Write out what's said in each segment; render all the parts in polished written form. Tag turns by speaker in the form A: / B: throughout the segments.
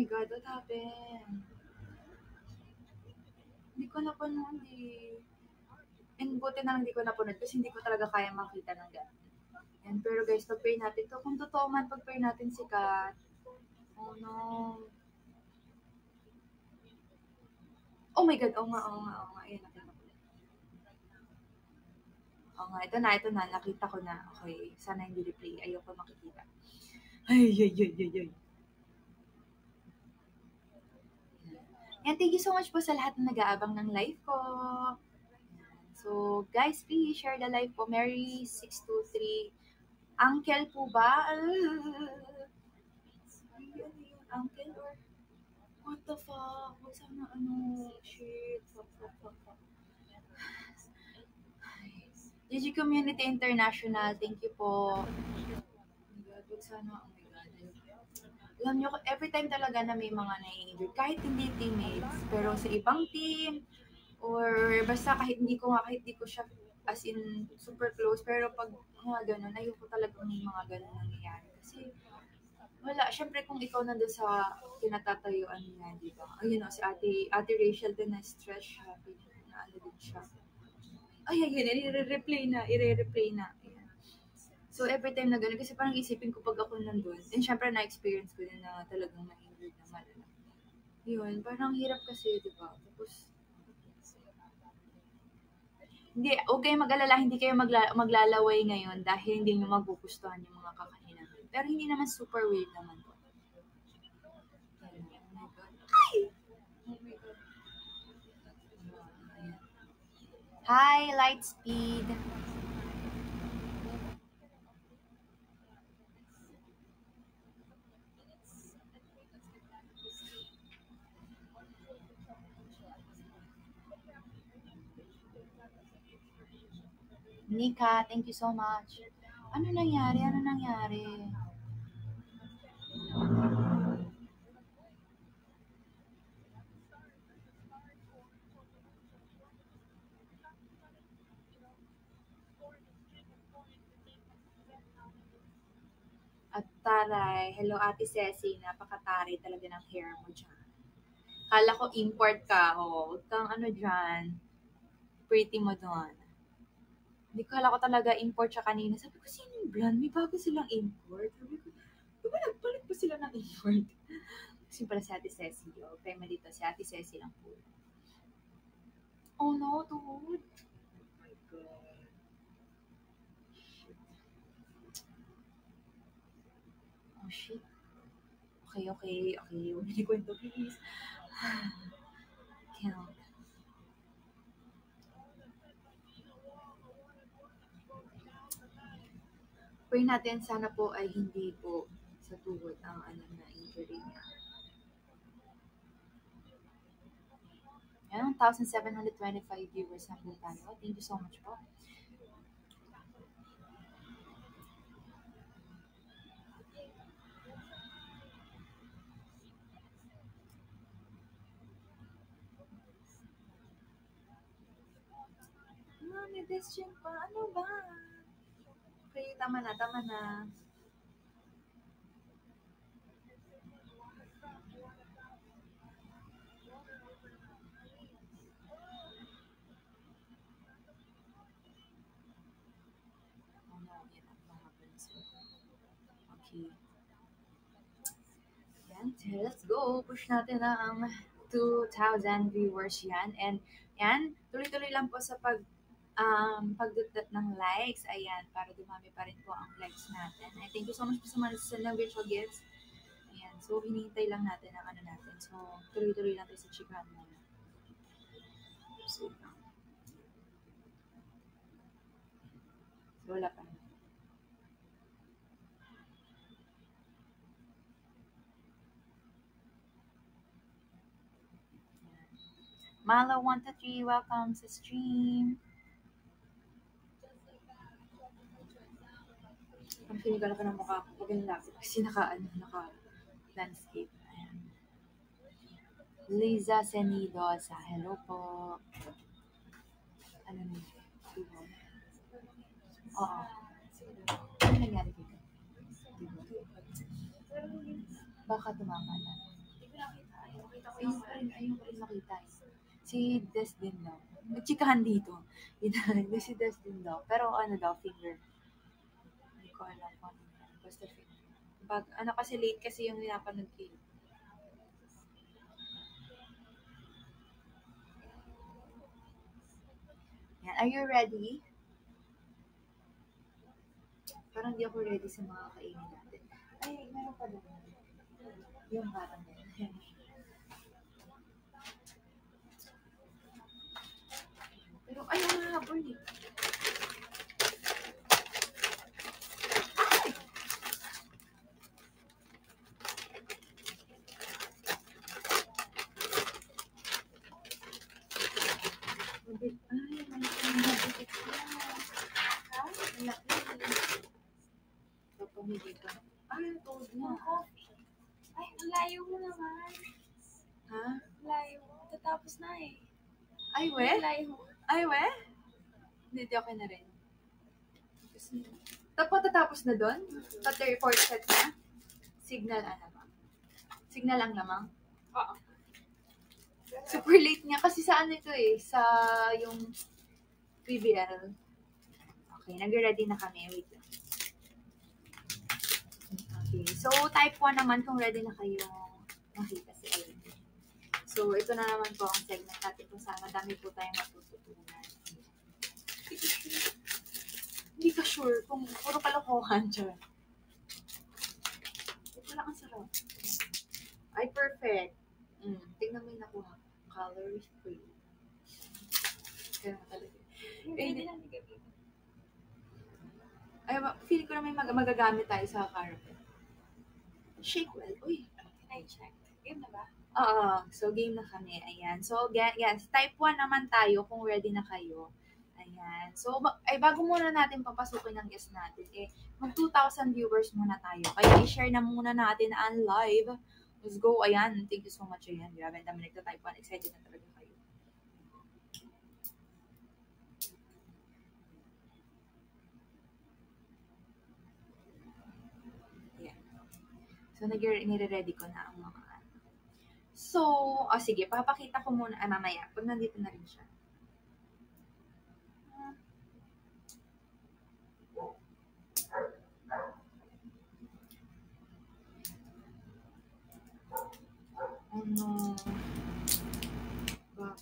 A: my God, what happened? Hindi ko napanood eh. And buti na lang hindi ko napanood kasi hindi ko talaga kaya makita ng gano'n. Yan, pero guys, pag-pray natin to. Kung totoo man, pag-pray natin si Kat. Oh no. Oh my God, oo nga. Ayan, nakita ko. Oo nga, ito na, nakita ko na. Okay, sana hindi replay. Ayoko makikita. Ay. And thank you so much po sa lahat na nag-aabang ng live ko. So, guys, please share the live po. Mary623. Uncle po ba? Ano yun? Uncle or what the fuck? Huwag sana shit. Fuck. GG Community International, thank you po. Oh my God, huwag sana, oh my God. Alam nyo, every time talaga na may mga nai-injured, kahit hindi teammates, pero sa ibang team, or basta kahit di ko siya as in super close, pero pag mga ganun, ayoko talaga may mga ganun nangyayari. Kasi wala, syempre kung ikaw nandun sa kinatatayuan niya, di ba? Ayun o, si ate Rachel din na-stress siya, na ano din siya. Ayun, i-replay na. Ayan. So, every time na gano'n, kasi parang isipin ko pag ako nandun, and syempre na-experience ko din na talagang na-injured na malala. Yun, parang hirap kasi, di ba? Tapos, hindi, huwag kayong mag-alala, hindi kayo maglalaway ngayon dahil hindi nyo magugustuhan yung mga kakainin. Pero hindi naman super weird naman po. Oh my God. Hi, Lightspeed. Nika, thank you so much. Ano nangyari? At taray, hello Ate Ceci, napakataray talaga ng hair mo dyan. Kala ko import ka, huwag kang dyan, pretty mo doon. Hindi ko kala ko talaga import siya kanina. Sabi ko, sino yung brand? May bago silang import. Sabi ko, di ba nagpalit pa sila ng import? Kasi pala si Ate Ceci, kaya dito si Ate Ceci lang po. Oh no, dude. Oh my God. Oh shit. Okay. Huwag niyo kwento, please. Count. Pray natin, sana po ay hindi po sa tuhod ang na injury niya. Yan, 1,725 viewers na po tayo. Thank you so much po. May question pa. Ano ba? Okay, tama na. Okay. Yan, let's go. Push natin ang 2,000 viewers yan. And yan, tuloy-tuloy lang po sa pagdudot ng likes. Ayan, para dumami pa rin po ang likes natin. And thank you so much po sa mga nasa ng virtual gifts. Ayan, so hinihintay lang natin ang natin. So, tuloy-tuloy lang tayo sa chikahan muna. So, wala pa. Malo123, welcome sa stream. Ang pinigala ka ng mukha ko pag nilapit kasi naka-landscape. Ayan. Liza Senidosa, hello po. Ano na yun? Diba? Oo. Ano nangyari dito? Diba? Baka tumama na. Ayun ko rin makita. Si Des din daw. Nagchikahan dito. Yun, si Des din daw. Pero ano daw, finger. Hindi ko alam kung ano yan. Basta finger. Ano kasi late kasi yung pinapanood ko. Yan. Are you ready? Parang di ako ready sa mga kainin natin. Ay, meron pa doon. Yung parang yan. Pero ayaw na habol eh. Ay, malaki na. Malaki. Papamili ka. Ay, told na.
B: Ay, ang layo mo naman.
A: Ha?
B: Layo mo. Tatapos na eh.
A: Ay, we?
B: Ang layo mo.
A: Ay, we? Hindi, okay na rin. Tatapos na doon? Sa third, fourth set na? Signal ano ba? Signal ang lamang?
B: Oo.
A: Super late nga kasi sa ano ito eh, sa yung PBL. Okay, nag-ready na kami. Wait lang. Okay, so type 1 naman kung ready na kayo makita si Ellen. So ito na naman po ang segment natin kung saan madami po tayong matututunan. Hindi ka sure kung puro kalokohan dyan. Ito lang ang sarap. Ay, perfect. Tingnan mo yung nakuha. Color free. Kaya talaga.
B: Hindi na nagagawin.
A: Ay, feel ko na may magagamit tayo sa carpet. Shake well. Uy.
B: Can I check? Game na ba?
A: Oo. So, game na kami. Ayan. So, yes. Type 1 naman tayo kung ready na kayo. Ayan. So, bago muna natin papasukin ng guest natin, mag 2,000 viewers muna tayo. Kaya i-share na muna natin ang live. Let's go. Ayan. Thank you so much. Ayan. Grabe. Ang dami nagta-type 1. Excited na talaga kayo. Ayan. So, nire-ready ko na ang mga So, sige. Papakita ko muna mamaya. Pag nandito na rin siya. Ano ba?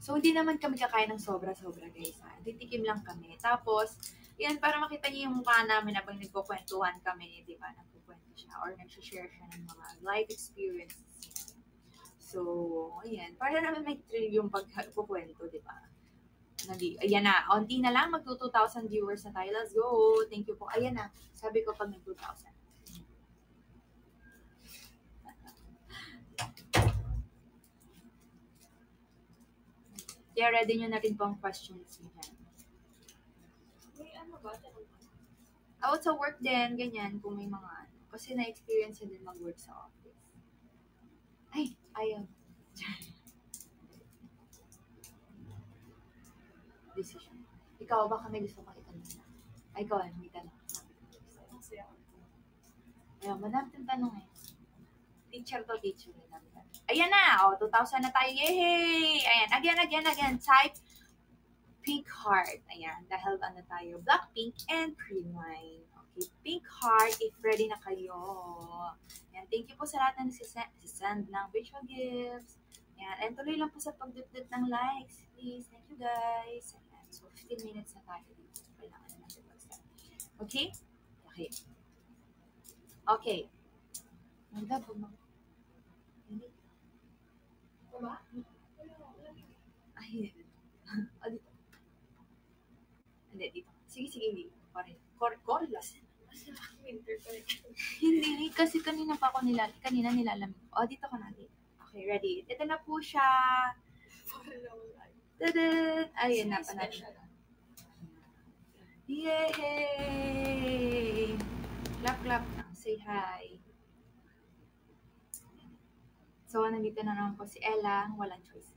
A: So, hindi naman kami kakain ng sobra-sobra, guys. Titikim lang kami. Tapos, yan, para makita niyo yung mukha namin habang nagkukwentuhan kami, di ba? Nagkukwento siya or nag-share siya ng mga life experiences. So, ayan. Para naman may thrill yung pagkukwento, di ba? Ayan na, onti na lang, mag 2,000 viewers na tayo. Let's go. Thank you po. Ayan na, sabi ko pag nag 2,000. Kaya ready nyo na rin po ang questions niyo dyan.
B: May ano ba?
A: Sa work din, ganyan, kung may mga ano. Kasi na-experience din mag-work sa office. Ay, ayaw. Decision. Ikaw, baka may gusto kang itanong na. Ay, ikaw, may tanong. Ayaw, madami tayong tanong eh. Teacher. Ayan na! 2,000 na tayo. Yay! Ayan, again. Type Pink Heart. Ayan, dahil ano tayo, Blackpink and Cream Wine. Okay, Pink Heart, if ready na kayo. Ayan, thank you po sa lahat na nagsisend ng virtual gifts. Ayan, and tuloy lang po sa pagdutdut ng likes, please. Thank you, guys. Ayan, so 15 minutes na tayo dito. Kailangan na natin mag-start. Okay? Okay. Magda po mo. Hindi.
B: Diba?
A: Ay, dito. Hindi, dito. Sige, dito. Corlas.
B: Winter collection.
A: Hindi, kasi kanina nilalamig. Dito ka na. Okay, ready. Ito na po siya. Tadaan! Ayun na, panalo siya. Yay! Clap lang. Say hi. So, nandito na naman po si Ella. Walang choice.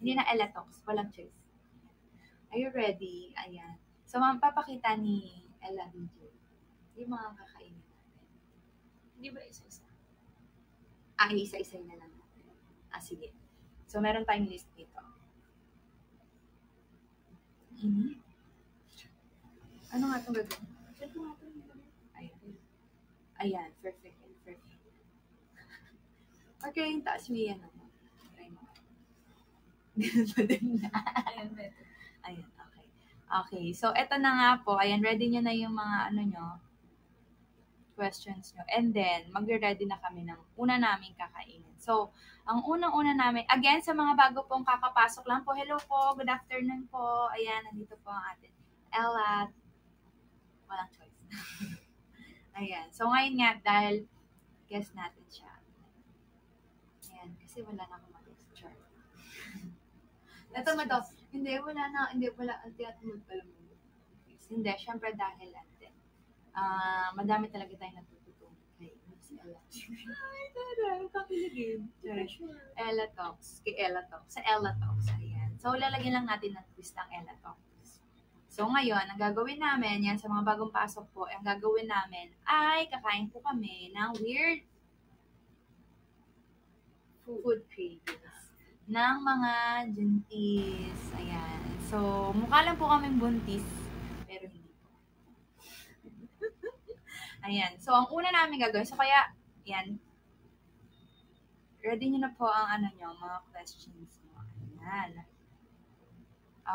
A: Hindi na Ella Talks. Walang choice. Are you ready? Ayan. So, papakita ni Ella, DJ. Yung mga kakainin natin.
B: Hindi ba isa-isa?
A: Isa-isa na lang natin. Sige. So, meron tayong list dito. Ano nga itong gagawin? Ayan, perfect. Okay, yung taas mo yan. Try mo. Ganun pa din na.
B: Ayan, better.
A: Ayan, okay. Okay, so eto na nga po. Ayan, ready nyo na yung mga questions nyo. And then, magre-ready na kami ng una namin kakainin. So, ang unang-una namin, again, sa mga bago pong kakapasok lang po, hello po, good afternoon po. Ayan, nandito po ang atin. Ella. Walang choice. Ayan. So, ngayon nga, dahil guest natin siya. Ayan, kasi wala na akong mag-extra. Ito mo to. Hindi, wala. Ang tiyatulog pala mo. Hindi, syempre dahil natin. Madami talaga tayong natututunan kay si Ella. Ay, taray, kakiligin. Ella Talks. Kay Ella Talks. Sa Ella Talks. Ayan. So, lalagyan lang natin ng twist ng Ella Talks. So, ngayon, ang gagawin namin, yan sa mga bagong pasok po, ang gagawin namin ay kakain po kami ng weird food cravings ng mga juntis. Ayan. So, mukha lang po kaming buntis, pero hindi po. Ayan. So, ang una namin gagawin, so kaya, yan, ready nyo na po ang mga questions mo. Ayan.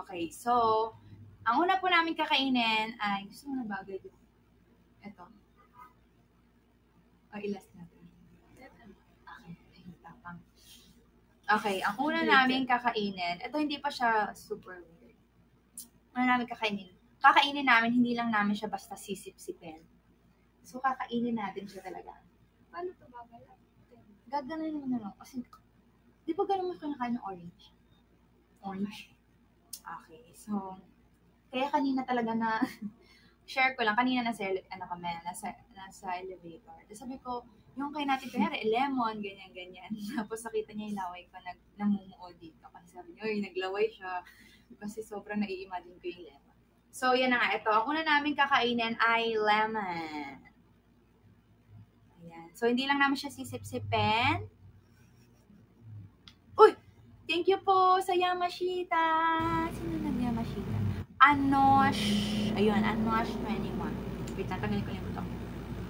A: Okay, so, ang una po namin kakainin ay, gusto mo na bagay dito? Ito. O, ilas natin. Okay, ang una namin kakainin, ito hindi pa siya super weird. Una namin kakainin namin, hindi lang namin siya basta sisip-sipin. So, kakainin natin siya talaga.
B: Paano ito babalak?
A: Gaganan naman kasi, di ba ganun mo kinakain ng orange? Orange? Okay, so, kaya kanina talaga na, share ko lang, kanina nasa elevator. Tapos sabi ko, yung kay natin kanyari, lemon, ganyan. Tapos nakita niya yung laway ko, namumuo dito. Kasi sabi niya, naglaway siya. Kasi sobrang nai-imagine ko yung lemon. So, yan na nga. Ito, ang una namin kakainin ay lemon. Ayan. So, hindi lang namin siya sisip-sipin. Uy! Thank you po sa Yamashita. Sino nag-Yamashita? Anosh. Ayun, Anosh 21. Wait, natanggalin ko yung butang.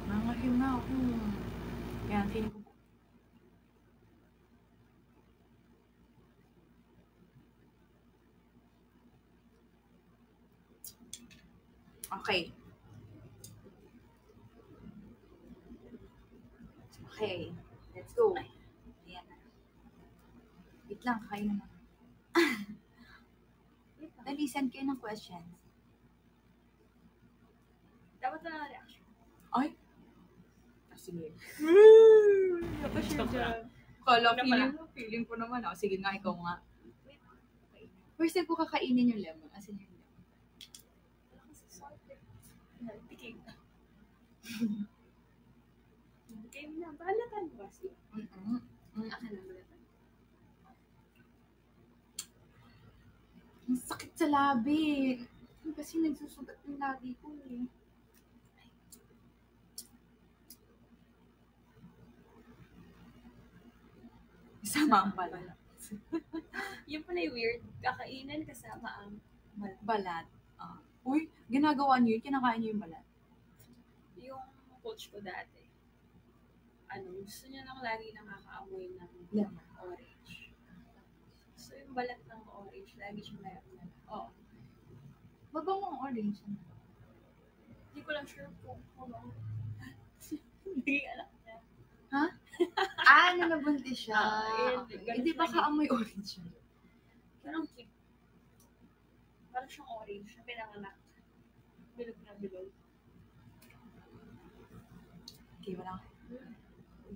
A: Nangalim na ako. Yan, feeling ko. Okay. Okay. Let's go. Ayan na. Wait lang, kayo naman. Listen kayo ng questions.
B: Dapat na lang reaction.
A: Ay! Sige. Kala, feeling ko naman. Sige nga, ikaw nga. First time ko kakainin yung lemon. Asin yung lemon.
B: Wala kasi salt. Piking. Okay na. Balatan ba siya? Akin na balatan.
A: Ang sakit sa labi. Kasi nagsusugat yung labi ko eh. Sama ang balat.
B: Yun pala yung weird. Kakainin kasama ang
A: Balat. Uy, ginagawa niyo yun? Kinakain niyo yung balat?
B: yung coach ko dati. Gusto niya lang lagi nakakaamoy ng
A: Lemon.
B: orange. So yung balat ng orange, lagi siya meron. Oo.
A: Mabango ang orange.
B: Hindi ko lang sure kung ano. Hindi alam niya.
A: Ha? Nabuntis siya. Hindi ba kaamoy orange siya?
B: Parang cute. Parang siyang orange na pinanganak. Bilog na bilog.
A: Okay, wala.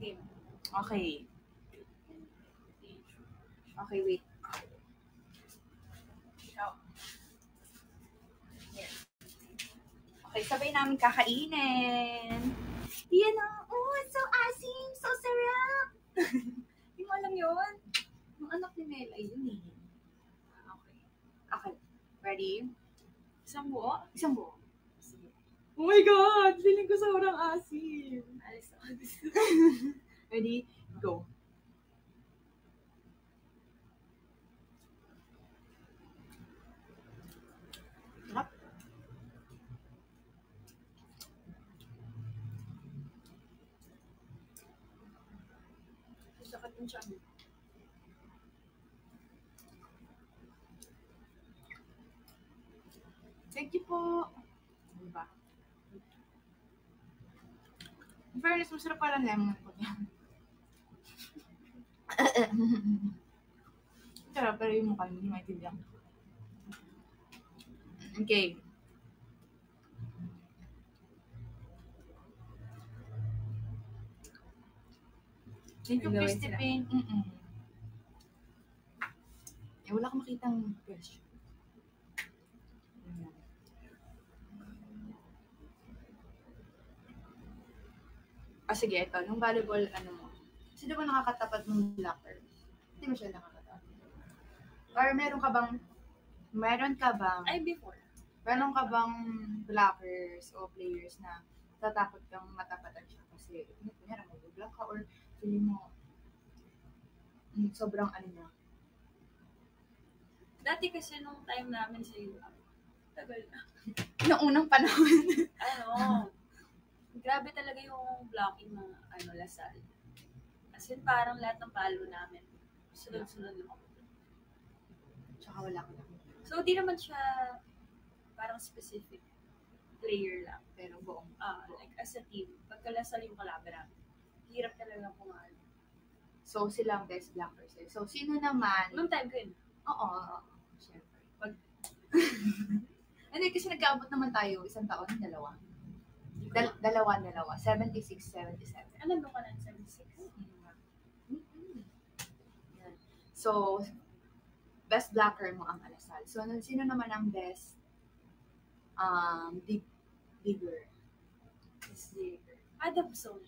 B: Game.
A: Okay. Okay, wait. Okay, sabay namin kakainin. Yan o. Oh, so asim. So sarap. Hindi mo alam yun? Yung anak ni Mela, yun eh. Okay. Okay. Ready?
B: Isang buo?
A: Isang buo. Sige. Oh my God! Feeling ko sobrang asim.
B: Alis ako.
A: Ready? Go. Sarap.
B: Sakit ng tiyan.
A: Thank you po. Diba? In fairness, masarap pala lemon po yan. Sarap, pero yung mukha hindi maintindihan. Okay. Thank you,
B: Nagawin
A: Christy
B: sila.
A: Payne. Eh, wala akong makitang question. Ayan. Sige, ito. Nung volleyball, sino ba nakakatapat ng blocker? Hindi mo siya nakakatapat. Or meron ka bang
B: Ay, before.
A: blockers o players na tatakot kang matapatan siya kasi kunyari mag-block ka or feeling mo sobrang niya.
B: Dati kasi nung time namin sa UAP, tagal na.
A: Noong unang panahon.
B: Grabe talaga yung blocking ng Lasal. As in, parang lahat ng palo namin, sunod-sunod lang ako.
A: Tsaka wala ko lang.
B: So, di naman siya parang specific player lang.
A: Pero buong.
B: Like as a team, pagka Lasal yung kalaban namin, hirap talaga pumalo.
A: So, silang best blockers. So, sino naman?
B: Nung time ko yun.
A: Oo. Siyempre. Hindi, kasi nag-aabot naman tayo isang taon, dalawa. Dalawa. 76, 77.
B: Ano doon ka na? 76?
A: So, best blocker mo ang Alasal. So, sino naman ang best digger?
B: Adamson.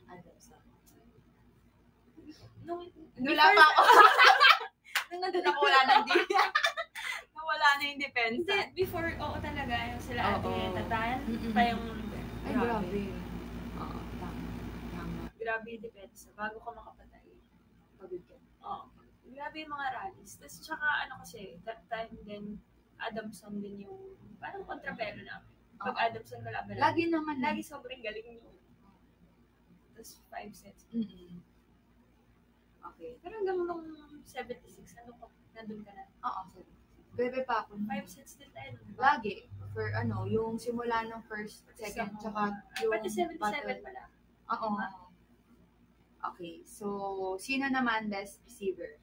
A: Wala pa ako. Nung nandun ako, wala na nawala na yung defense.
B: Hindi, before, oo talaga, yung sila
A: Oo.
B: Ate Tatan, pa yung
A: Ay, grabe. Oo, tama.
B: Grabe yung depensa, bago ka makapatay.
A: Pagod ka.
B: Oo. Grabe yung mga rallies. Tapos tsaka kasi, that time din, Adamson din yung, parang kontrapelo namin. Pag Adamson kalaban
A: Lagi naman.
B: lagi sobrang galing nyo. Tapos 5 sets.
A: Okay.
B: Pero hanggang nung 76, nandun ka na.
A: Oo, sorry. Bebe pa ako.
B: 5 sets din tayo.
A: Lagi. For yung simula ng first, second, tsaka yung
B: Pati 77
A: battle.
B: pala.
A: Oo. Okay. So, sino naman best receiver?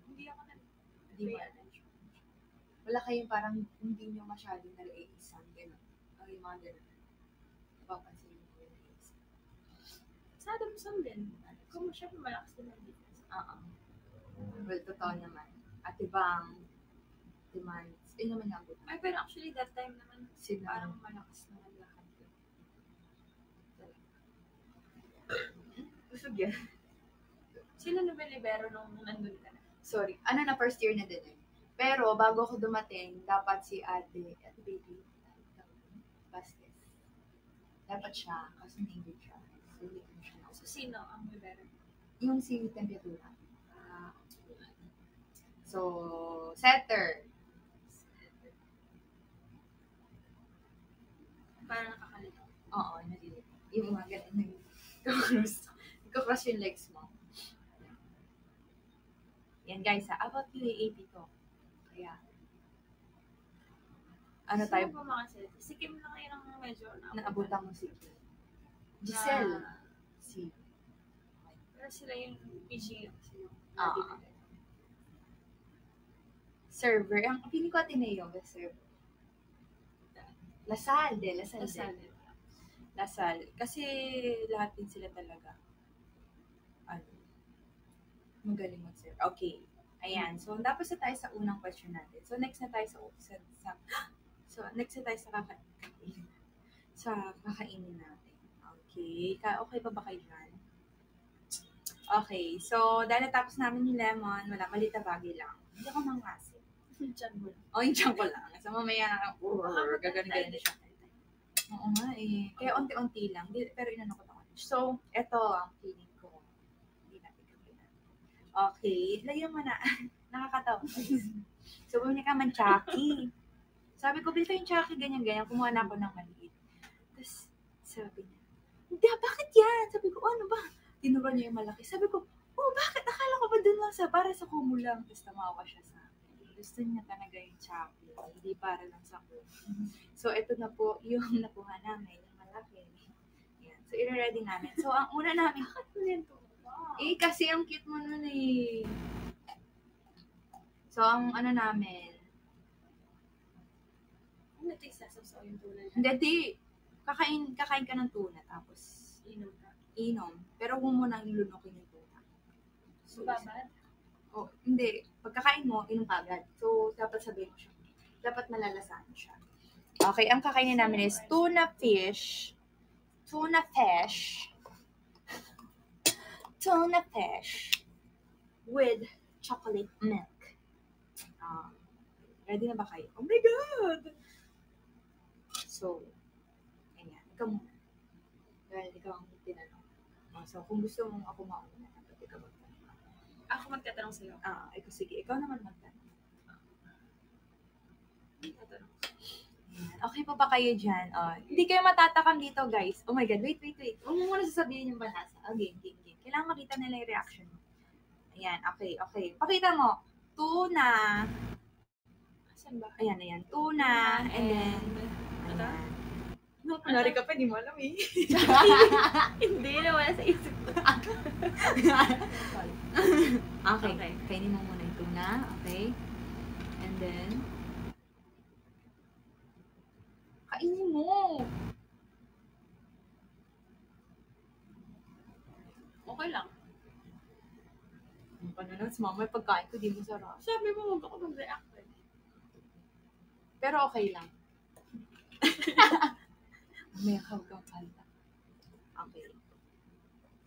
B: Hindi ako
A: Di ba? Wala kayong parang hindi nyo masyadong nare-iisan. Gano'n. O yung mga gano'n. Papansin mo yung nare-iisan.
B: Sa Adamson din. Kung siya malakas din ang defense.
A: Well, totoo naman. At ibang demands. Naman yung abot.
B: Ay, pero actually that time naman,
A: Sino?
B: parang malakas naman lahat.
A: Busog yan.
B: Sino na ba libero nung nandun ka na?
A: Sorry. Na first year na din eh. Pero bago ako dumating, dapat si Ate Baby Vasquez. Dapat siya, kasi na-injured siya. So, hindi ko siya
B: So, sino ang libero?
A: yung si Temperatura. So, setter.
B: Parang nakakalito.
A: Oo, nalilito. Yung mga ganun. Nagkakross yung legs mo. Yan guys, about UAAP to. Kaya, tayo?
B: Sino ba mga set? Si Kim na kayo ng medyo
A: Naabutan mo si Giselle. Si
B: Pero sila yung PG.
A: server. Ang feeling ko Ateneo, best server. Lasal. Kasi lahat din sila talaga. Magaling mag-serve. Okay. Ayan. So, tapos na tayo sa unang question natin. So, next na tayo sa kakainin. Sa kakainin natin. Okay. Okay pa ba kayo dyan? Okay, so dahil natapos namin yung lemon, wala, malita bagay lang. Hindi ako mangasi.
B: Diyan mo lang.
A: O, yung tiyan ko lang. So, mamaya, gagan-gagan siya. Oo nga eh. Kaya unti-unti lang. Pero inano ko ako. So, eto ang feeling ko. Hindi natin kapilan. Okay, lagyan mo na. Nakakatawa. So, bumili ka man Chucky. Sabi ko, bili yung Chucky, ganyan-ganyan. Kumuha na ako ng maliit. Tapos, sabi niya, hindi, bakit yan? Sabi ko, ano ba? Tinuro niya yung malaki. Sabi ko, bakit? Akala ko ba dun lang para sa kumo lang. Tapos tamawa siya sa akin. Gusto niya talaga yung Chucky. Hindi para lang sa kumo. So, ito na po yung nakuha namin, yung malaki. Yan. So, i-ready namin. So, ang una namin,
B: Bakit mo yan to?
A: kasi ang cute mo nun eh. So, ang ano namin,
B: Ano ito yung sasaw yung tulad?
A: hindi, kakain ka ng tuna, tapos inom. Pero huwag mo nang ilunukin yung tuna. So,
B: Babad?
A: hindi. Pagkakain mo, inom ka agad. So, dapat sabihin mo siya. Dapat malalasahan siya. Okay, ang kakainin namin is tuna fish with chocolate milk. Ready na ba kayo? Oh my God! So, ayan. Ikaw muna. Dahil ikaw ang tinanong. So, kung gusto mong ako mauna, dapat ikaw magtanong.
B: Ako magtatanong sa'yo.
A: Ikaw, sige. Ikaw naman magtanong.
B: Tatanong.
A: Okay pa ba kayo dyan? Hindi kayo matatakam dito, guys. Oh my God, wait. Huwag mo muna sasabihin yung banasa. Game. Kailangan makita nila yung reaction mo. Ayan, okay. Pakita mo. Tuna.
B: Saan ba?
A: Ayan. Tuna. And then, ayan. No, kunwari ka pa, di mo alam eh.
B: Hindi na wala sa isip ko.
A: Okay. Kainin mo muna yung tuna. Okay. And then, kainin mo.
B: Okay lang.
A: Ano pa na lang, mama, yung pagkain ko, di mo sarap.
B: Sabi mo, huwag ako mag-react.
A: Pero okay lang. May huwag kang kanta. Okay.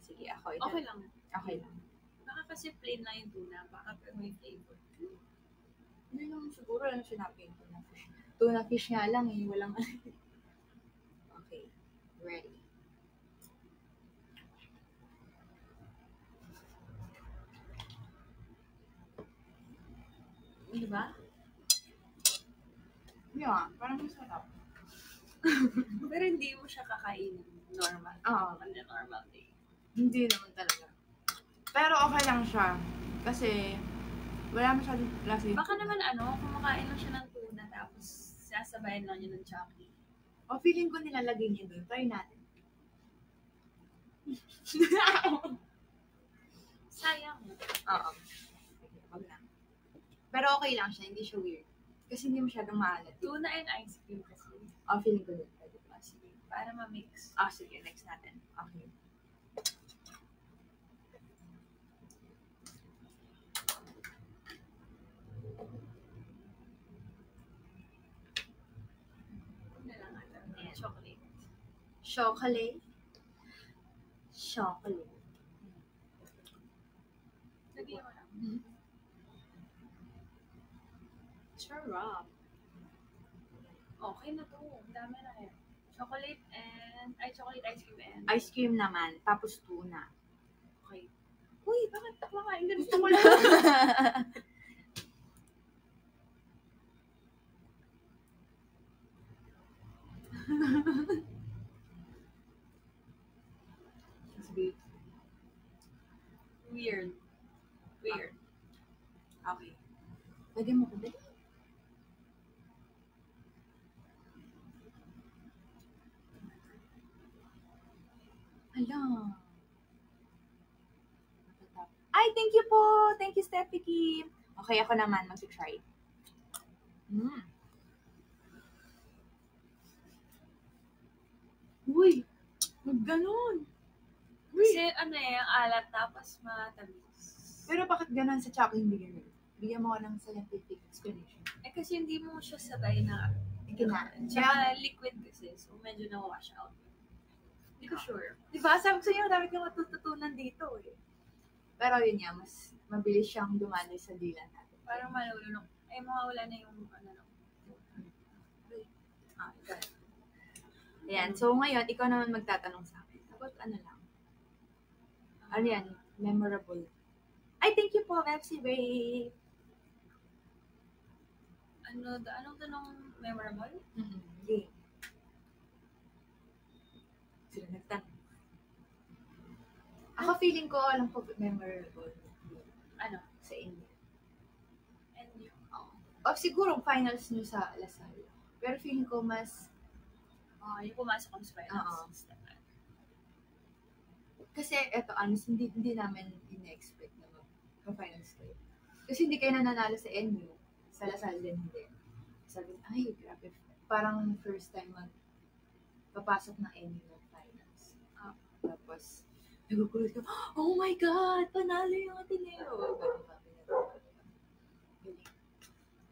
A: Sige, ako.
B: Okay lang.
A: Okay lang.
B: Baka kasi plain lang yung tuna. Baka pero may flavor.
A: Hindi naman siguro ano sinabi yung tuna fish. Tuna fish nga lang eh. Walang Okay. Ready.
B: Diba?
A: Yeah, parang masarap.
B: Pero hindi mo siya kakainin normal.
A: Oo.
B: On a normal day.
A: Hindi naman talaga. Pero okay lang siya. Kasi wala masyadong lasa yung
B: Baka naman kumakain lang siya ng tuna tapos sasabayan lang niya ng Chucky.
A: feeling ko nilalagay niya doon. Try natin.
B: Sayang.
A: Oo. Wag na. Pero okay lang siya. Hindi siya weird. Kasi hindi masyadong maalat.
B: Tuna and ice cream kasi.
A: Feeling ko din. Pwede ba?
B: Sige. Para ma-mix.
A: Sige. Next natin. Okay.
B: Chocolate.
A: Chocolate.
B: Lagyan mo lang.
A: Sarap.
B: Okay na to. Ang dami na eh. Chocolate ice cream and...
A: Ice cream naman. Tapos tuna.
B: Okay. Uy, bakit kumakain ka?
A: Gusto ko lang.
B: Weird.
A: Okay. Lagyan mo ko dali. Hala. Ay, thank you po. Thank you, Steffi Kim. Okay, ako naman. Mag-try. Uy, ganun.
B: Kasi ang alat tapos matamis.
A: Pero bakit ganun sa Chucky hindi ganun? Bigyan mo ko ng scientific explanation.
B: Kasi hindi mo siya sabay na
A: Kinain.
B: Tsaka liquid kasi, so medyo na-wash out. Hindi ko sure.
A: Diba? Sabi ko sa inyo, dami kong matututunan dito eh. Pero yun nga, mas mabilis siyang dumaloy sa dila natin.
B: Parang malulunok. Ay, mawawala na yung
A: Ikaw. Ayan, so ngayon, ikaw naman magtatanong sa akin. About ano lang? Ano yan? Memorable. Ay, thank you po, Pepsi Babe!
B: Anong tanong memorable?
A: Yeah. Sila nagtanong. Ako feeling ko, alam ko memorable.
B: Ano?
A: Sa inyo.
B: And you?
A: O siguro, finals nyo sa Lasal. Pero feeling ko mas...
B: yung pumasok kami sa finals.
A: Kasi, eto, honest, hindi namin in-expect na mag-finals kayo. Kasi hindi kayo nananalo sa NU. Sa Lasal din hindi. Sabi, ay, grabe. Parang first time papasok ng NU ng finals. Tapos, nagugulat ko, oh my God! Panalo yung Ateneo! Ganun kami na.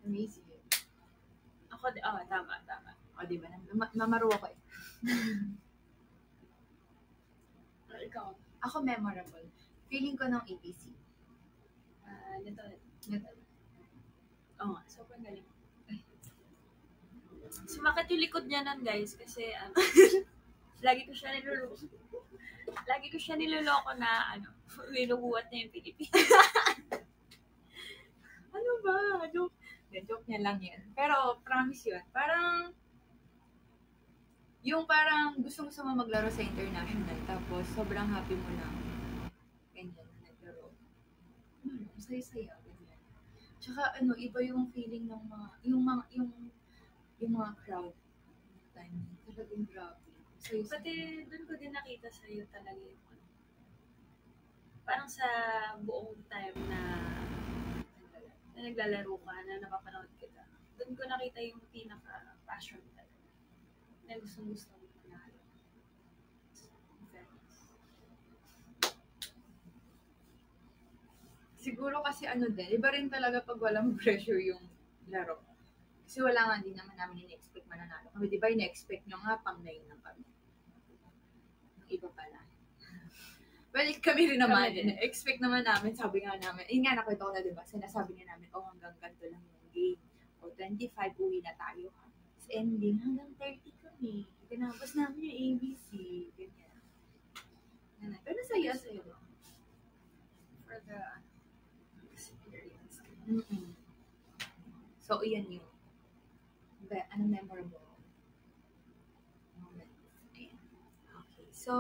A: Amazing.
B: Ako, tama.
A: O, diba? Namaro ako eh.
B: Ikaw?
A: Ako memorable. Feeling ko ng APC.
B: Nito.
A: Oo nga.
B: Sobrang galing. Sumakit yung likod niya nun, guys, kasi lagi ko siya niloloko na binubuhat niya yung Pilipinas.
A: Ano ba? Joke niya lang yan. Pero promise yun. Parang gusto mo maglaro sa international, tapos sobrang happy mo lang. Ganyan na naglaro. Masaya-saya. Ganyan. Tsaka iba yung feeling ng yung mga crowd. Talagang grabe.
B: Pati doon ko din nakita sa'yo talaga yung parang sa buong time na naglalaro ka, na napapanood kita. Doon ko nakita yung pinaka-passion talaga. Na gustong-gusto mo panalo.
A: Siguro kasi iba rin talaga pag walang pressure yung laro. Kasi wala nga din naman namin in-expect mananalo kami. Di ba in-expect nyo nga pang 9 lang kami. Yung iba pala. Well, kami rin naman. Expect naman namin, sabi nga namin, nga nakita ko na diba, sinasabi nga namin, hanggang ganito lang yung game. O 25, uwi na tayo. Sa ending, hanggang 30 kami. Tinapos namin yung ABC. Ganyan. Pero saya.
B: For the experience.
A: So, iyan yun. Ano memorable moment? Okay. So,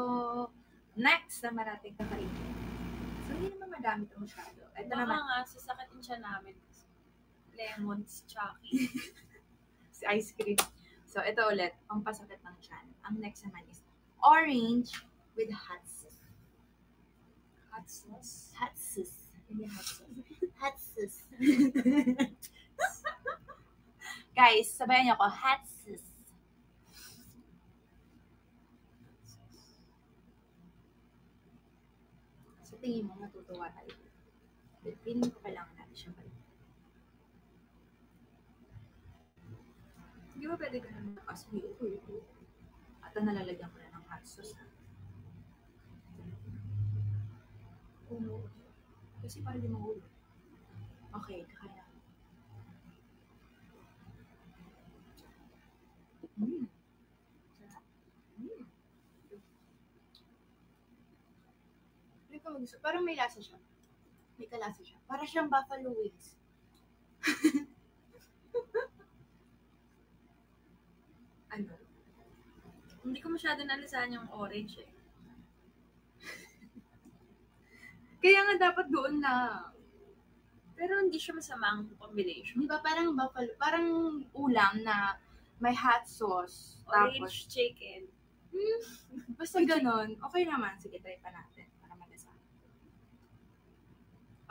A: next naman natin kakaritin. So, hindi naman madami ito masyado. Ito
B: Baka
A: naman.
B: nga, sasakitin siya namin. Lemons, Chucky.
A: Si ice cream. So, ito ulit, pampasakit ng tiyan. Ang next naman is orange with hot sauce.
B: Hot sauce?
A: Hot sauce. Hindi hot sauce. Hot sauce. Guys, sabayan niyo ako, hot sauce. Sa tingin mo, matutuwa tayo. Feeling ko kailangan natin siya balik.
B: Hindi ba pwede ganun?
A: Kasi at nalalagyan ko na ng hot sauce. Kasi para di mahulog. Okay, kakain na. Parang may lasa siya. May kalasa siya. Para siyang buffalo wings. Ano?
B: Hindi ko masyado nalisahan yung orange eh.
A: Kaya nga dapat doon na.
B: Pero hindi siya masamang combination.
A: Di ba parang buffalo, parang ulam na may hot sauce.
B: Orange
A: Tapos,
B: chicken.
A: basta ganon. Okay naman. Sige, try pa natin. Para malasa.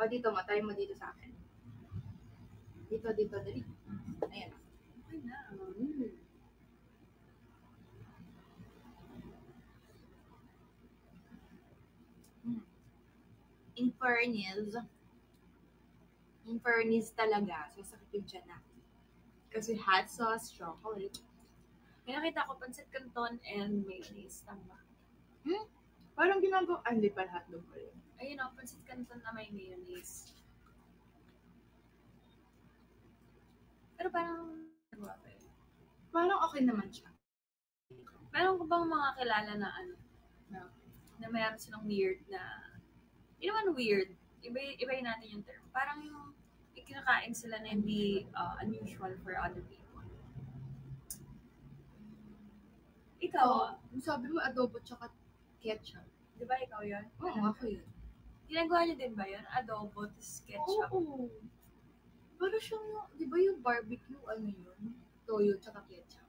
A: O, dito mo. Try mo dito sa akin. Dito, dali. Ayan.
B: Okay na.
A: In fairness talaga, sasakit yung tiyan natin. Kasi hot sauce, chocolate.
B: May nakita ko pancit canton and mayonnaise. Tama.
A: Parang ginagawa, hindi pa hotdog ko yun.
B: Ayun o, pansit canton na may mayonnaise. Pero parang, nagawa ko yun.
A: Parang okay naman siya.
B: Meron ko bang mga kilala na ano, na mayroon silang weird na, hindi naman weird, ibayin natin yung term. Parang yung ikinakain sila na hindi unusual for other people. Ikaw,
A: Sabi mo adobo tsaka ketchup.
B: di ba ikaw yun?
A: Oo, ako yun.
B: Ginagawa niyo din ba yun? Adobo, tapos ketchup?
A: Oo. Pero siyang yung, di ba yung barbecue, ano yun? Toyo tsaka ketchup.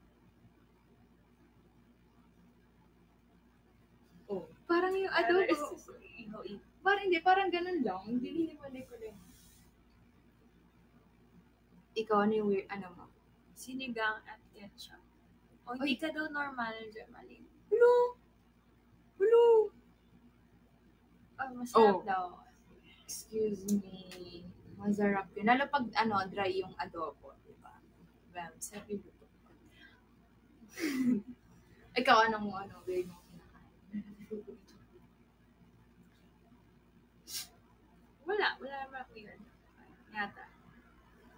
A: Oh. Parang yung adobo. Parang hindi, parang ganun lang. Hindi ko lang. Ikaw, ano yung weird, ano mo?
B: Sinigang at ketchup. O hindi ka daw normal, Jermaline.
A: Hello!
B: Masarap daw.
A: Excuse me. Masarap yun. Lalo pag dry yung adobo, di ba? Well, sabi mo to. Ikaw, weird mo kinakain?
B: Wala naman ako weird. Yata.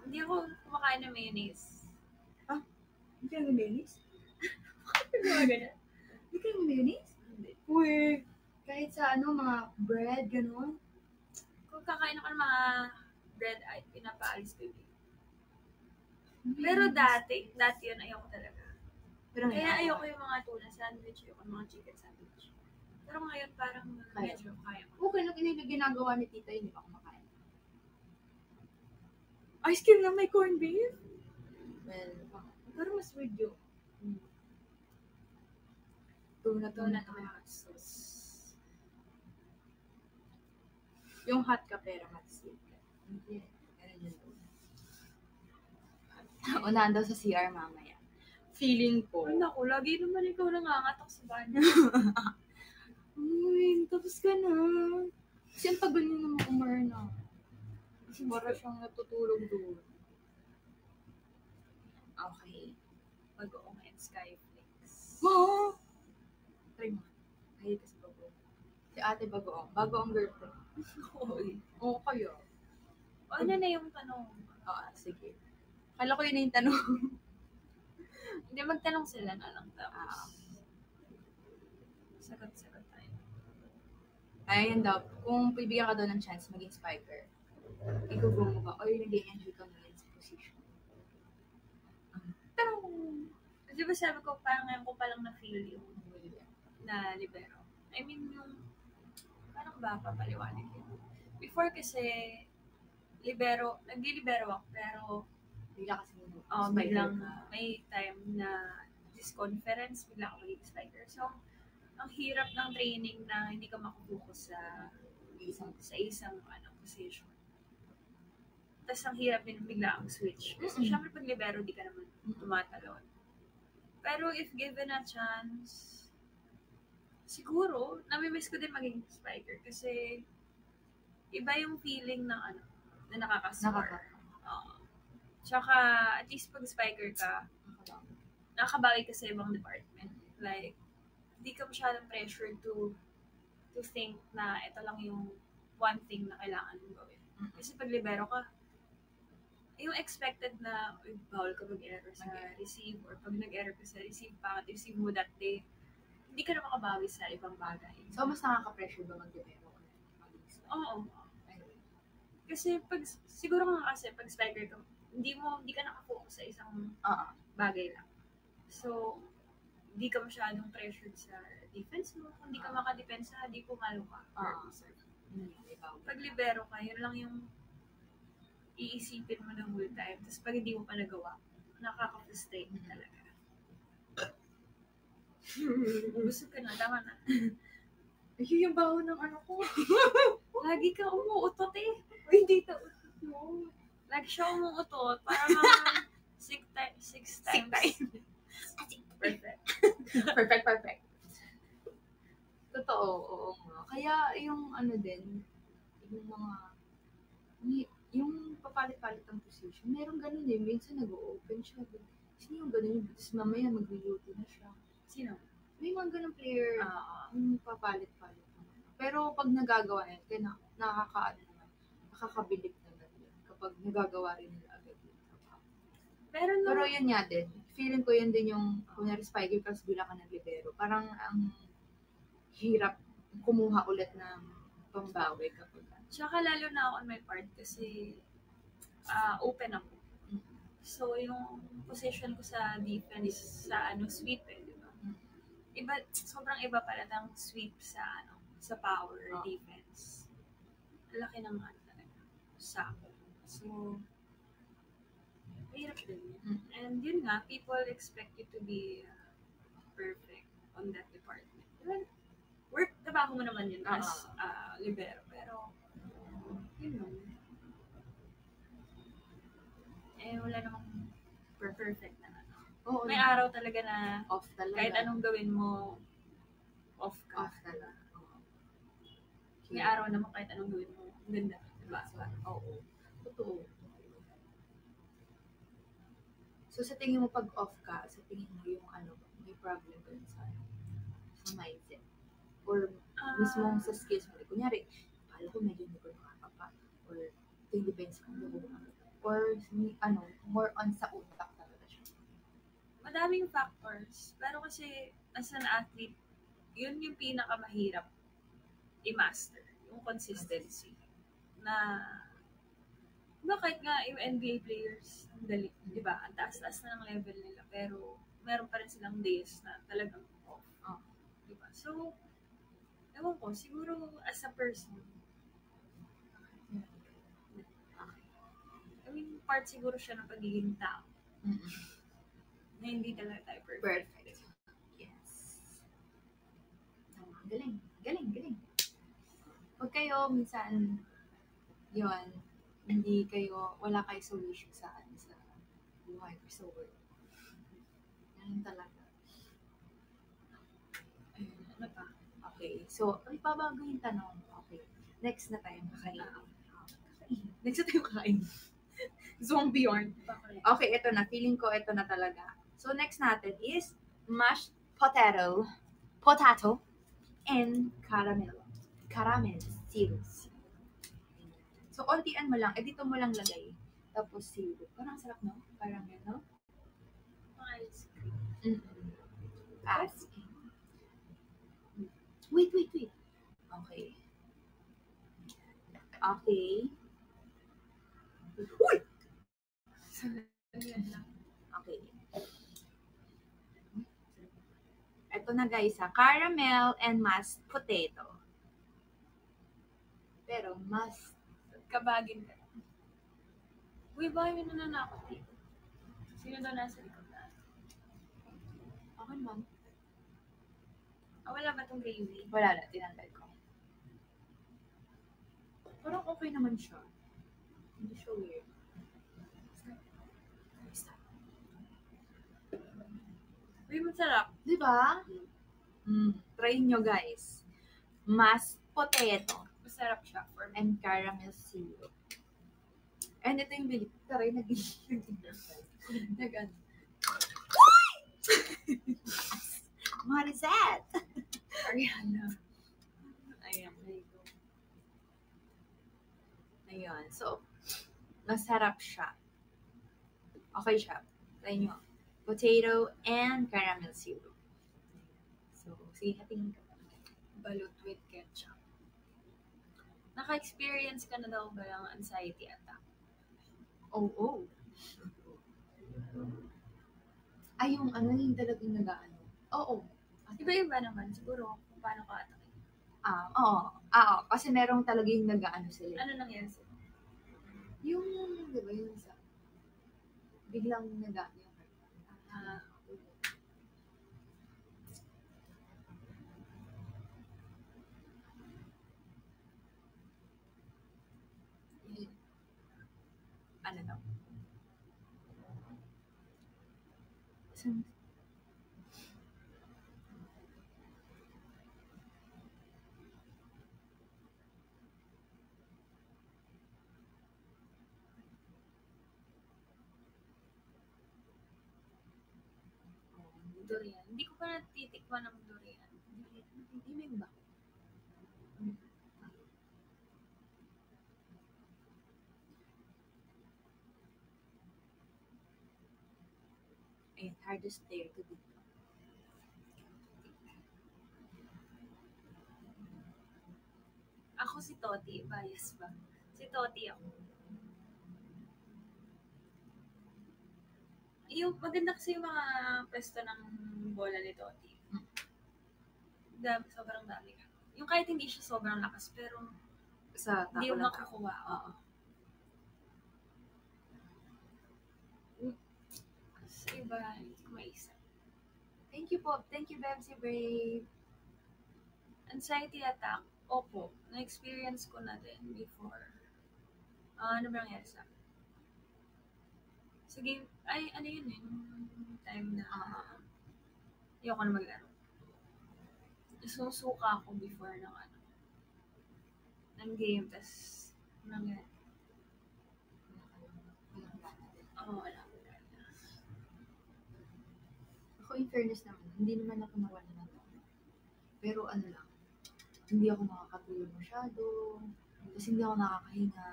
B: Hindi ako kumakain ng mayonnaise.
A: Hindi kayo mayonnaise?
B: Hindi ba ganyan?
A: Hindi kayo mayonnaise?
B: Hindi.
A: Uy! Kahit sa mga bread, gano'n?
B: Kung kakain ako ng mga bread, ay pinapaalis ko yun. Pero dati yun ayoko talaga.
A: Pero
B: Kaya ayoko yung mga tuna sandwich, ayoko yung mga chicken sandwich. Pero ngayon parang medyo kaya ko.
A: Okay, ginagawa ni tita yun, di ba kumakain? Ice cream na may corned beef? Well, parang mas weird yun. Tuna
B: na may hot sauce.
A: Yung hot ka pero hot sweet ka. Hindi. Ganun yun. Unahan daw sa CR mamaya. Feeling ko.
B: Ay naku, lagi naman ikaw nangangatok sa banyo.
A: Uy, tapos ka na. Kasi ang tagal niyo naman umarna. Para siyang natutulog doon. Okay.
B: Bagoong and skyflakes.
A: Oh! Try mo. Ay, kasi bagoong. Si ate bagoong. Bagoong girlfriend. Oo, kayo.
B: Ano na yung tanong?
A: Sige. Kala ko yun na yung tanong.
B: Hindi, magtanong sila na lang tapos. Sagot-sagot tayo.
A: Ayun daw, kung bibigyan ka daw ng chance maging spiker, igugo mo ba? O yung nag-enjoy ka ngayon sa position?
B: Tanong! Di ba sabi ko, parang ngayon ko palang na-feel yung na libero. I mean, yung parang ba papaliwanag yun. Before kasi, nagli-libero ako, pero
A: bigla kasi
B: biglang may time na this conference, bigla ako maging spiker. So, ang hirap ng training na hindi ka makabukas sa isang position. Tapos ang hirap din bigla ang switch. Kasi syempre pag libero, di ka naman tumatalon. Pero if given a chance, siguro, nami-miss ko din maging spiker kasi iba yung feeling ng na nakaka-score. Tsaka, at least pag spiker ka, nakakabawi ka sa ibang department. Like, hindi ka masyadong pressure to think na ito lang yung one thing na kailangan mong gawin. Kasi pag libero ka, yung expected na bawal ka mag-error sa receive or pag nag-error ka sa receive, pangit receive mo that day, hindi ka na makabawi sa ibang bagay.
A: So, mas nakaka-pressure ba mag-libero?
B: Oo. Kasi siguro nga kasi pag spiker ka, hindi ka nakafocus sa isang bagay lang. So, hindi ka masyadong pressured sa defense mo. Kung hindi ka makadepensa, di pumalo ka. Pag libero ka, yun lang yung iisipin mo the whole time. Tapos pag hindi mo pa nagawa, nakaka-frustrate talaga. Gusto ka na, tama na.
A: Ayun yung baho ng ko.
B: Lagi ka umuutot eh.
A: Hindi to utot mo.
B: Lagi siya umuutot. Para mga 6 times.
A: Perfect. Totoo, oo nga. Kaya yung yung mga, yung papalit-palit ng position, meron ganun eh. Minsan nag-o-open siya. Sino yung ganun? Tapos mamaya mag-duty na siya.
B: Sino?
A: May mga ganun player, yung papalit-palit. Pero pag nagagawa yun, kaya nakakabilib naman yun kapag nagagawa rin nila agad yun. Pero yun nga din, feeling ko yun din yung, kunyari spy girl, tapos bilang ka ng libero. Parang ang hirap kumuha ulit ng pambawi kapag.
B: Tsaka lalo na ako on my part kasi open ako. So, yung position ko sa defense sa sweep di ba? Sobrang iba pala ng sweep sa power defense. Laki ng talaga sa akin. So, mahirap din. And yun nga, people expect you to be perfect on that department. Well, trabaho mo naman yun as libero. Pero, yun know, wala namang perfect na may araw talaga na
A: off talaga.
B: Kahit anong gawin mo, off ka.
A: Off talaga.
B: May araw naman kahit anong gawin mo, ganda. Diba?
A: Oo. Totoo. So sa tingin mo pag off ka, sa tingin mo yung may problem ba yun sa mindset? Or mismo sa skills mo? Kunyari, pala ko medyo hindi ko nakakapa. Or ito yung depends kung ano. Or more on sa utak talaga siya.
B: Madaming factors. Pero kasi as an athlete, yun yung pinakamahirap i-master. Yung consistency. Na kahit nga yung NBA players, ang dali, di ba? Ang taas-taas na ng level nila. Pero meron pa rin silang days na talagang off. Di ba? So, ewan ko, siguro as a person, part siguro siya ng pagiging tao. Na hindi talaga tayo perfect.
A: Yes. Galing. Pag kayo, minsan, yun, wala kayo sa wish sa buhay or sa work. Ganun talaga.
B: Ano pa?
A: Okay. So, ipabago yung tanong. Okay. Next na tayo kakain. Next na tayo kakain. Zombie yarn. Okay, ito na. Feeling ko ito na talaga. So, next natin is mashed potato, and caramel syrup. So, ontian mo lang. Dito mo lang lagay. Tapos syrup. Parang sarap, no? Caramel, no?
B: Ice cream.
A: Ice cream. Wait. Okay. Uy! Okay. Ito na guys, caramel and mashed potato. Pero mas
B: kabagin ka. Uy, bakit yun na nanakot dito? Sino daw nasa likod na?
A: Okay, ma'am.
B: Wala ba itong gravy?
A: Wala na, tinanggal ko. Parang okay naman siya. Hindi siya weird.
B: Uy, masarap.
A: Diba? Try nyo guys. Mashed potato.
B: Masarap siya.
A: And caramel syrup. And ito yung bilip. Taray, What is that?
B: Ariana.
A: Ayun. So, masarap siya. Okay siya. Try nyo. Potato and caramel syrup. So, sige, hatingin ka.
B: Balut with ketchup. Naka-experience ka na daw ba ng anxiety attack?
A: Oo. Ay, yung yung talagang nag-ano. Oo.
B: Iba-iba naman. Siguro kung paano ka atake.
A: Oo. Kasi merong talaga yung nag-ano sila.
B: Ano nangyari sila?
A: Yung, di ba, yung sa biglang nag-ano. Ano daw?
B: Durian. Hindi ko pa natitikman ng durian.
A: Hindi ba? Ayan, hardest player to beat.
B: Ako si Toti, bias ba? Si Toti ako. Yung maganda kasi yung mga pwesto ng bola ni Toti. Sobrang dami. Yung kahit hindi siya sobrang lakas, pero
A: Sa
B: hindi
A: tako
B: yung
A: lang.
B: makukuha.
A: Oo.
B: Sa iba, hindi ko maisip.
A: Thank you po. Thank you, Bebsy Brave.
B: Anxiety attack, opo. Na-experience ko na din before. Ano ba nangyari sa akin? Sige, ano yun eh, nung time na ayoko na maglaro. Susuka ako before ng game, tas nangyari. Wala.
A: Ako, in fairness naman, hindi naman ako nawala na to. Pero ano lang, hindi ako nakakatulog masyado, tapos hindi ako nakakahinga.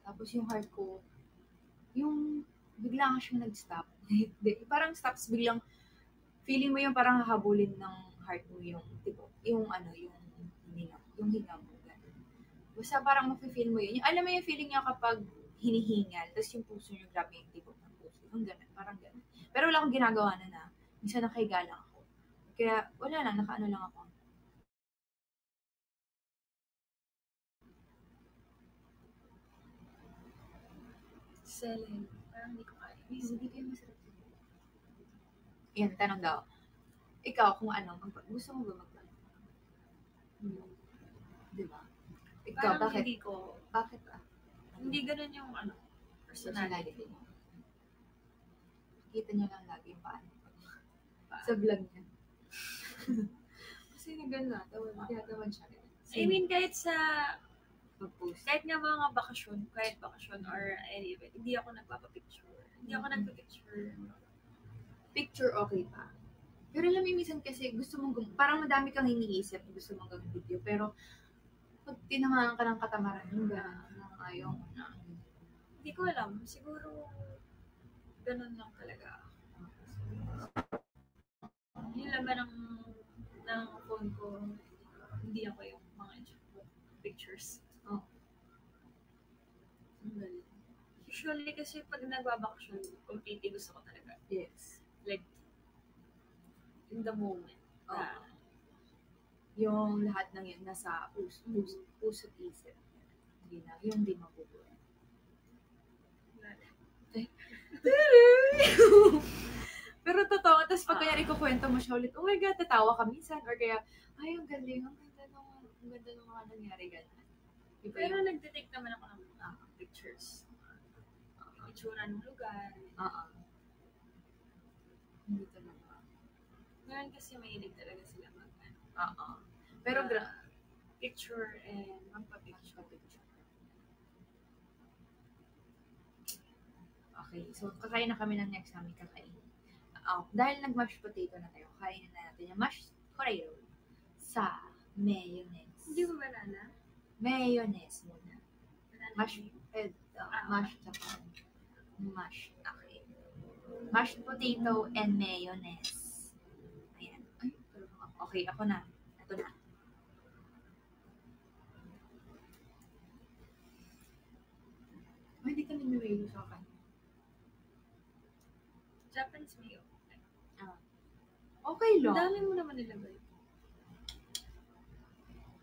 A: Tapos yung heart ko, yung bigla nga siyang nag-stop. Parang stops biglang, feeling mo yung parang hahabulin ng heart mo yung tipo, yung hinga mo. Ganun. Basta parang mafe-feel mo yun. Alam mo yung feeling niya kapag hinihingal, tapos yung puso niyo grabe yung tibok ng puso. Yung ganun, parang ganun. Pero wala akong ginagawa na. Minsan nakahiga lang ako. Kaya wala lang, nakaano lang ako.
B: Selling. Parang hindi ko kaya.
A: Hindi kayo masarap. Yan, tanong daw. Ikaw, kung ano, gusto mo ba mag-vlog? Di ba? Ikaw,
B: Parang
A: bakit?
B: hindi ko,
A: Bakit ba?
B: hindi ganun yung personality.
A: Kita niyo lang lagi yung paano. Sa vlog niya. Kasi naganda, tinatawan siya.
B: I mean, kahit sa,
A: Pag-post.
B: kahit nga mga bakasyon or any event, hindi ako nagpapapicture. Hindi ako nagpapicture.
A: Picture okay pa. Pero alam mo, minsan kasi gusto mong, parang madami kang iniisip, gusto mong gawin video, pero pag tinamaan ka ng katamaran, yung gano'n, ayaw mo na.
B: Hindi ko alam. Siguro, ganun lang talaga. Yung laman ng phone ko, hindi ako yung mga pictures.
A: Oh.
B: Usually kasi pag nagbabakasyon, completely gusto ko talaga.
A: Yes.
B: Like, in the moment.
A: Yung lahat ng yun nasa puso't isip. Hindi na, yung di mapupunan. Pero totoo, tapos pag kaya ikukwento mo siya ulit, oh my God, tatawa ka minsan. Or kaya, ay, ang galing, ang ganda ng mga nangyari, gano'n.
B: Pero nagtitake naman ako ng pictures. Itsura ng lugar.
A: Hindi talaga.
B: Ngayon kasi mahilig talaga sila
A: Pero
B: picture and magpa-picture.
A: Okay, so kakain na kami ng next namin kakain. Dahil nag-mashed potato na tayo, kainin na natin yung mashed potato sa mayonnaise.
B: Hindi mo banana?
A: Mayonnaise muna. Mashed okay. Mashed potato and mayonnaise. Ayan. Okay, ako na. Ito na. Hindi kami nilagay sa akin.
B: Japanese mayo.
A: Okay lang.
B: Dami mo naman nilagay.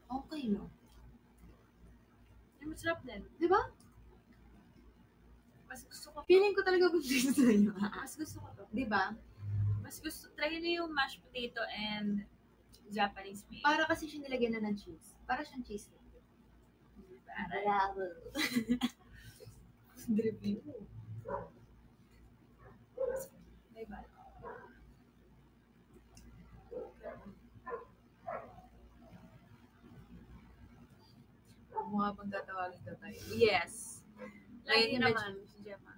A: Okay lang.
B: Yung masarap din.
A: Di ba?
B: Mas gusto ko.
A: Feeling ko talaga gusto nyo.
B: Mas gusto ko to.
A: Di ba?
B: Mas gusto, try nyo yung mashed potato and Japanese mayo.
A: Para kasi siya nilagyan na ng cheese. Para siyang cheese. Bravo. Review.
B: Diba?
A: Mukha pang tatawagin ka tayo. Yes.
B: Lagi naman si Gemma.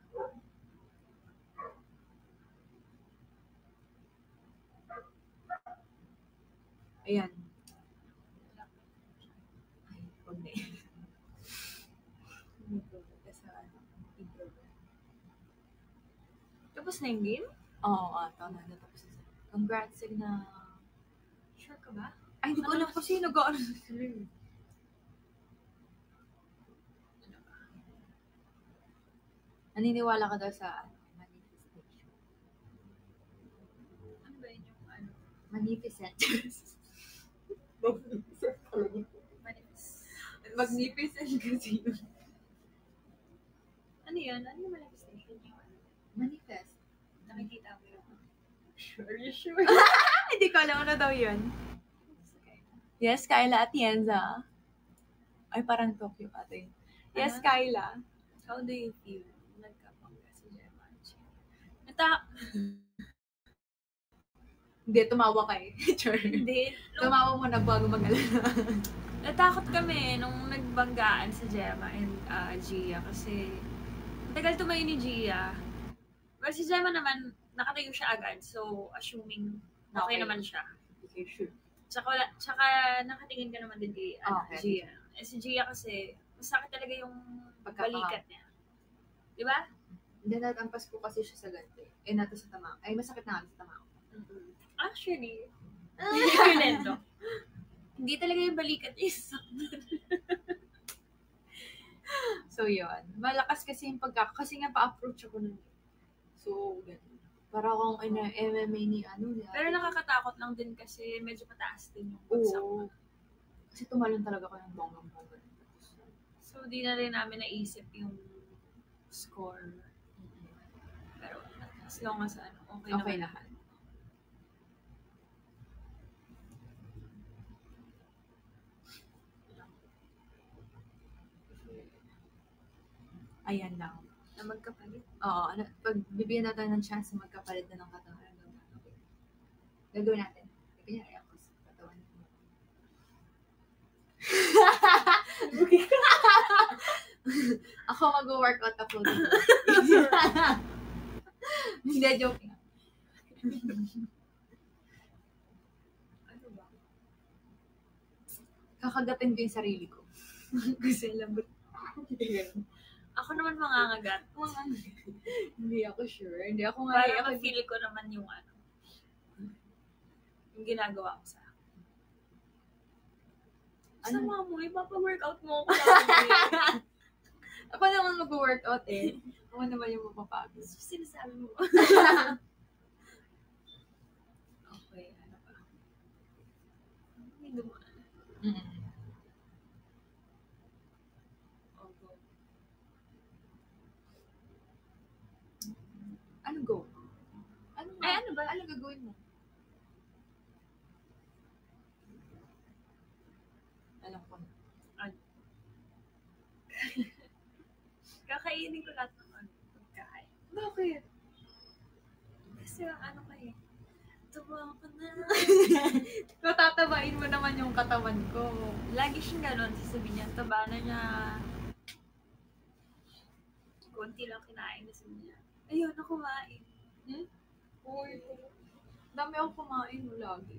A: Ayan. Ay, huwag na
B: Tapos na yung game?
A: Oo, ata na natapos na. Congrats na.
B: Sure ka ba?
A: Ay, hindi ko alam kasi nag-ano sila. Naniniwala ka daw sa manifestation.
B: Ano ba yun yung ano?
A: Magnificent.
B: Manifest.
A: Magnificent kasi yun.
B: Ano yun? Ano yung manifestation yung ano?
A: Manifest.
B: Nakikita mo yun?
A: Sure, you sure? Hindi ko alam ano daw yun. Yes, Kyla Atienza. Ay, parang Tokyo ate. Yes,
B: Ano?
A: Kyla.
B: How do you feel? Nagkapangga si Gemma.
A: Hindi, tumawa ka eh. Sure.
B: Hindi.
A: Tumawa mo na bago mag-alala.
B: Natakot kami nung nagbanggaan si Gemma and Gia kasi tagal tumayo ni Gia. Well, si Gemma naman, nakatayo siya agad. So, assuming okay naman siya.
A: Okay, sure.
B: Tsaka nakatingin ka naman din kay
A: Okay.
B: Gia. Eh, si Gia kasi, masakit talaga yung
A: Pagkakahap.
B: balikat niya. Di ba?
A: Hindi, natampas ko kasi siya sa ganito eh. Eh, nato sa tama. Ay, masakit na nga sa tama.
B: Actually, Fernando, hindi talaga yung balikat is.
A: So, yun. Malakas kasi yung kasi nga pa-approach ako nun. So, ganun. Para akong MMA ni ano.
B: Pero nakakatakot lang din kasi medyo mataas din yung bagsak.
A: Oo. Kasi tumalon talaga ko ng bonggang-bongga.
B: So, di na rin namin naisip yung score. Pero, as long as ano, okay naman lahat.
A: Ayan lang.
B: Na magkapalit.
A: Oo. Pag bibigyan natin ng chance na magkapalit na ng katawan. Okay. Gagawin natin. Kanya ako sa katawan. Ako mag-workout ako dito. Hindi, joke lang.
B: Ano ba?
A: Kakagatin ko yung sarili ko. Kasi lambot.
B: Ako naman mangangagat.
A: Hindi ako sure. Hindi ako nga.
B: Para ma-feel ko naman yung yung ginagawa ko sa akin. Sama mo, ipapa-workout mo ako lagi.
A: Ako naman mag-workout eh. Ako naman yung mapapagod.
B: Sinasabi mo. Okay, ano ba? Hindi dumaan. Go.
A: Ano go? Ano ba?
B: Ay, ano ba?
A: Ano gagawin mo? Alam ko na.
B: Kakainin ko lahat ng pagkain.
A: Bakit?
B: Kasi ano kayo, tuwa ko na.
A: Matatabain mo naman yung katawan ko.
B: Lagi siyang gano'n, sasabihin niya, taba na niya. Konti lang kinain na sabi niya. Ayun, ako kumain.
A: Uy, dami ako kumain mo lagi.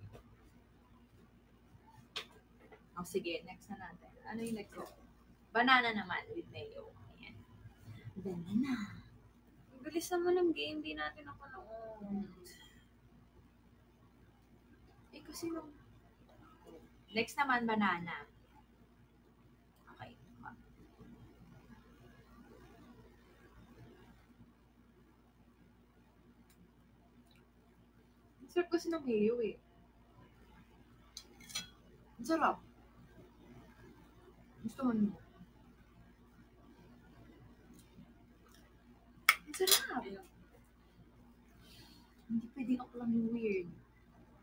A: Oh, sige, next na natin. Ano yung next natin? Banana naman with mayo. Ayan. Banana.
B: Bilis naman ng game, di natin ako noon.
A: Eh, kasi nung... Next naman, banana. Okay. Ang sarap kasi ng mayo eh. Ang sarap. Gusto mo mo? Ang sarap. Hindi pwedeng ako lang yung weird.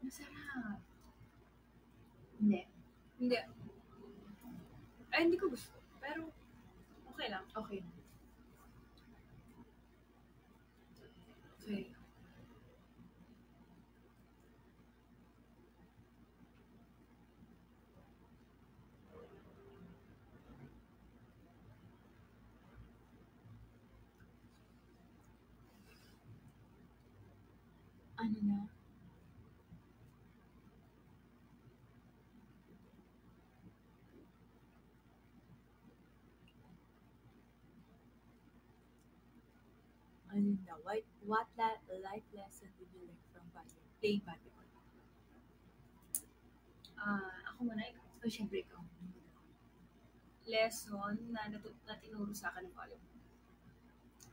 A: Masarap. Hindi.
B: Hindi. Ay, hindi ko gusto. Pero, okay lang.
A: Okay. Okay. Ano na? Ano na, life lesson did you learn from playing volleyball?
B: Ako muna, ikaw.
A: So, syempre ikaw.
B: Lesson na tinuro sa akin ng volleyball.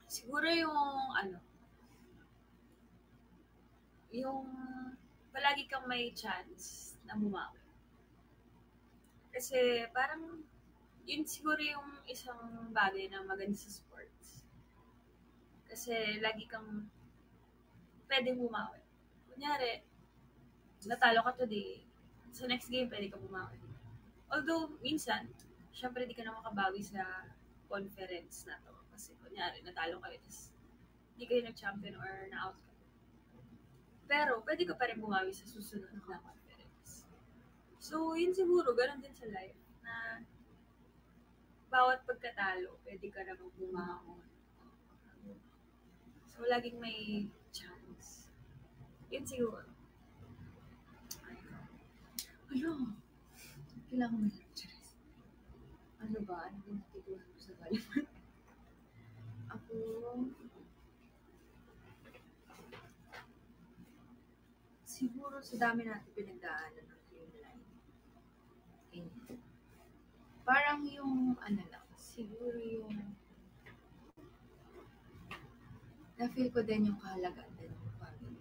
B: Siguro yung palagi kang may chance na bumawi. Kasi parang yun siguro yung isang bagay na maganda sa sports. Kasi lagi kang pwedeng bumawi. Kunyari, natalo ka today, sa next game pwede ka bumawi. Although, minsan, syempre di ka na makabawi sa conference na to. Kasi kunyari, natalo kayo, tapos di kayo nag-champion or na-out ka. Pero, pwede ka pa rin bumawi sa susunod na conference. So, yun siguro, ganun din sa life, na bawat pagkatalo, pwede ka namang bumangon. So, laging may chance. Yun siguro.
A: Ayun. Kailangan mo lang. Ano ba? Ano ba natutunan ko sa volleyball? Ako, siguro sa dami natin pinagdaanan ng film line. Ganyan. Parang yung, siguro yung, na-feel ko din yung kahalagaan din ng family.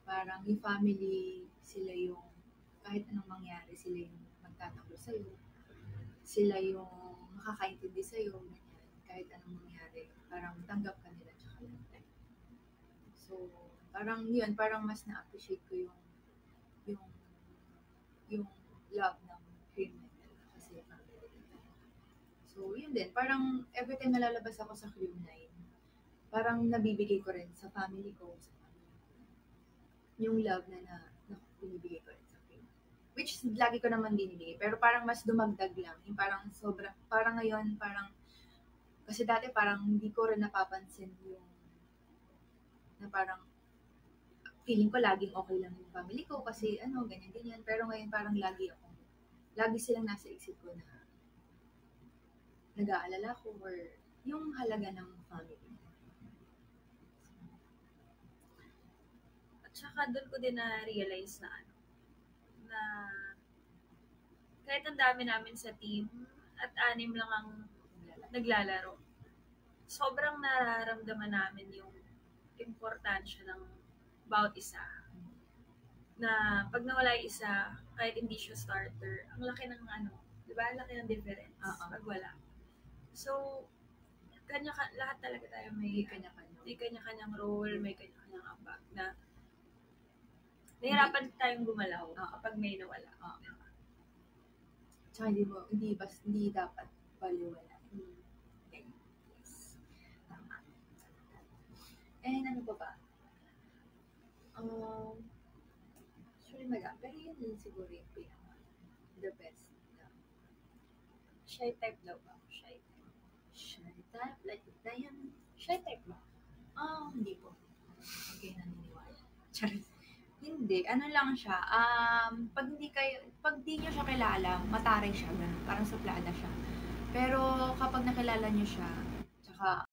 A: Parang yung family, sila yung, kahit anong mangyari, sila yung magtatakbo sa'yo. Sila yung makakaintindi sa'yo, ganyan. Kahit anong mangyari, parang tanggap ka nila, tsaka lang. So, parang yun, parang mas na-appreciate ko yung love ng crewmate nila kasi family nila. So, yun din, parang every time nalalabas ako sa crew 9, parang nabibigay ko rin sa family ko, sa family ko. Yung love na binibigay ko rin sa crew. Which, lagi ko naman binibigay, pero parang mas dumagdag lang. Yung parang sobrang, parang ngayon, parang, kasi dati parang hindi ko rin napapansin yung na parang feeling ko laging okay lang yung family ko kasi ganyan. Pero ngayon parang lagi silang nasa isip ko na nag-aalala ko or yung halaga ng family.
B: At saka doon ko din na-realize na kahit ang dami namin sa team at 6 lang ang naglalaro, sobrang nararamdaman namin yung importansya ng bawat isa. Na pag nawala yung isa, kahit hindi siya starter, ang laki ng di ba? Ang laki ng difference pag wala. So, lahat talaga tayo may kanya-kanyang role, may kanya-kanyang ambag na nahirapan tayong gumalaw kapag may nawala.
A: Tsaka hindi dapat baliwala. Yes. Tama. Ano pa ba? Actually, pero yun siguro yung the best.
B: Shy type daw ba?
A: Shy type? Like Diane?
B: Shy type ba?
A: Hindi po. Okay, naniniwala. Charis. Hindi, lang siya. Pag di nyo siya kilala, mataray siya, ganun. Parang suplada siya. Pero kapag nakilala nyo siya, tsaka